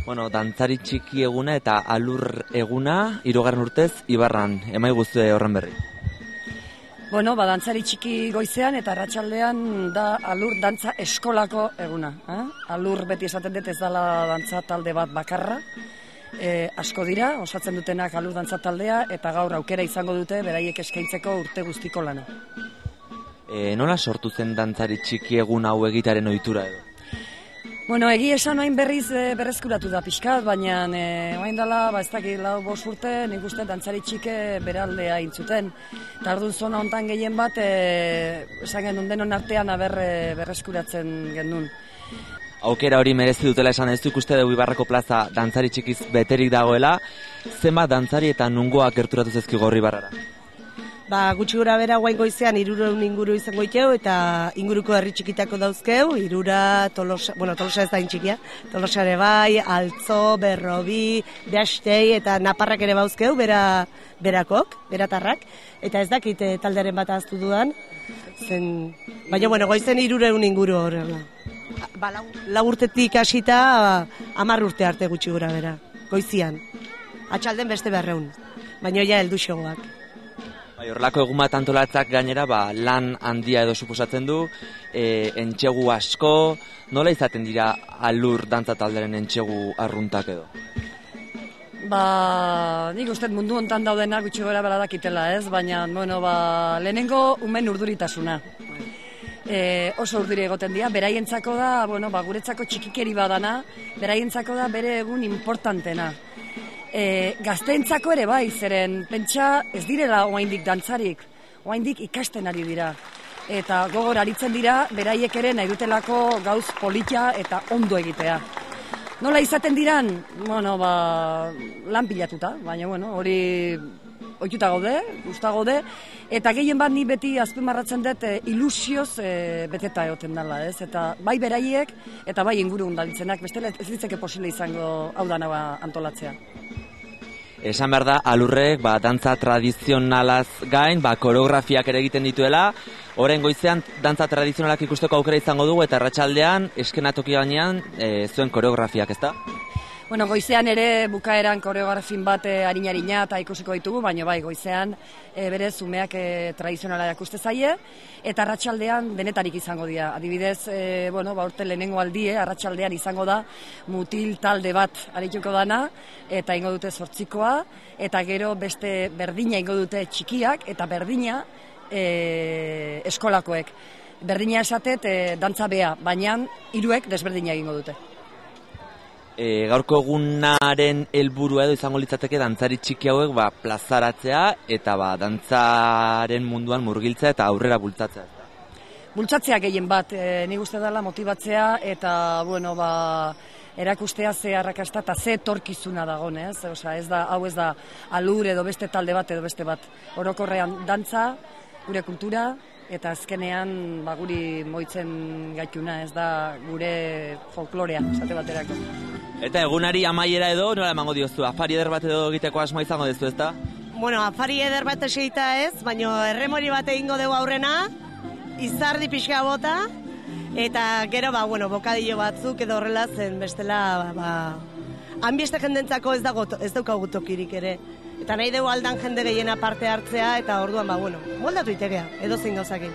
Bueno, dantzari txiki eguna eta alur eguna, 3. urtez, Ibarran, emaiguzu horren berri. Bueno, dantzari txiki goizean eta arratsaldean da alur dantza eskolako eguna. Alur beti esaten dut ez dela dantza talde bat bakarra. Asko dira, osatzen dutenak alur dantza taldea eta gaur aukera izango dute beraiek eskaintzeko urte guztiko lana. Nola sortu zen dantzari txiki egun hau egitaren ohitura edo? Bueno, egia esan orain berriz berreskuratu da pixkat, baina orain dela, ez dakit 4-5 urte, nik uste dantzari txike beraldea intzuten. Eta orduan zona hontan gehien bat, esan genuen denon artean berreskuratzen genuen. Aukera hori merezi dutela esan ez du ikuste dugu Ibarrako plaza dantzari txikiz beterik dagoela, zenbat dantzari eta nungoak gerturatu zaizkigu Ibarrara? Gutxi gora bera guain goizean 300 inguru izango iteu eta inguruko herri txikitako dauzkeu, Irura, Tolosa, Tolosa ez da intxikia, Tolosare bai, Altzo, Berrobi, Beastei eta Naparrak ere bauzkeu, beratarrak, eta ez dakit taldearen bat ahaztu dudan, baina goizen 300 inguru horrela. 4 urtetik hasita 10 urte arte gutxi gora bera, goizian, atxalden beste 200, baina ja heldu xogoak. Horrelako egun bat antolatzak gainera lan handia edo suposatzen du, entxegu asko, nola izaten dira alur dantza talderen entxegu arruntak edo? Nik uste mundu hontan daudenak gutxi gora bera dakitela ez, baina lehenengo umen urduritasuna. Oso urduri egoten dira, beraientzako da, guretzako txikikeri badana, beraientzako da bere egun importantena. Gazteentzako ere bai, zeren pentsa ez direla oaindik dantzarik, oaindik ikasten ari dira. Eta gogor aritzen dira, beraiek ere nahi dutelako gauz politia eta ondo egitea. Nola izaten diran? Lan pilatuta, baina hori ohituta gaude, gusta gaude, eta gehien bat ni beti azpimarratzen dut ilusioz beteta egoten dela, ez? Eta bai beraiek eta bai inguru undalitzenak, bestela ez ditzeke posible izango hau dana antolatzea. Esan behar da, alurrek dantza tradizionalaz gain, koreografiak ere egiten dituela, orain goizean dantza tradizionalak ikusteko aukera izango dugu eta arratsaldean eskenatoki gainean zuen koreografiak, ezta? Goizean ere bukaeran koreografin bat harina eta ikusiko ditugu, baina bai, goizean bere zumeak tradizionala ikuste zaie, eta arratsaldean denetarik izango dira. Adibidez, urte lehenengo aldie, arratsaldean izango da mutil talde bat arituko dana, eta ingo dute 8koa, eta gero beste berdina ingo dute txikiak, eta berdina eskolakoek. Berdina esatet dantza bea, baina 3 desberdina egingo dute. Gaurko egunaren helburua edo izango litzateke dantzari txiki hauek plazaratzea eta dantzaren munduan murgiltzea eta aurrera bultzatzea. Bultzatzea gehien bat, nik uste dela motibatzea eta erakustea ze arrakasta eta ze etorkizuna dagoen, ez? Hau ez da alur edo beste talde bat edo beste bat. Orokorrean dantza, gure kultura, eta azkenean guri moitzen gaituna, ez da gure folklorea, esate baterako. Eta egunari amaiera edo, nola emango diozu? Afari eder bat edo egiteko asmoa izango dezu, ezta? Afari eder bat eseita ez, baina erremori bat egingo dugu aurrena, izardi pixka bota, eta gero, bokadillo batzuk edo horrela zen bestela, hanbieste jendentzako ez daukagu tokirik ere. Eta nahi dugu aldan jende gehiena parte hartzea, eta orduan, moldatu itegea, edo zein gauzakin.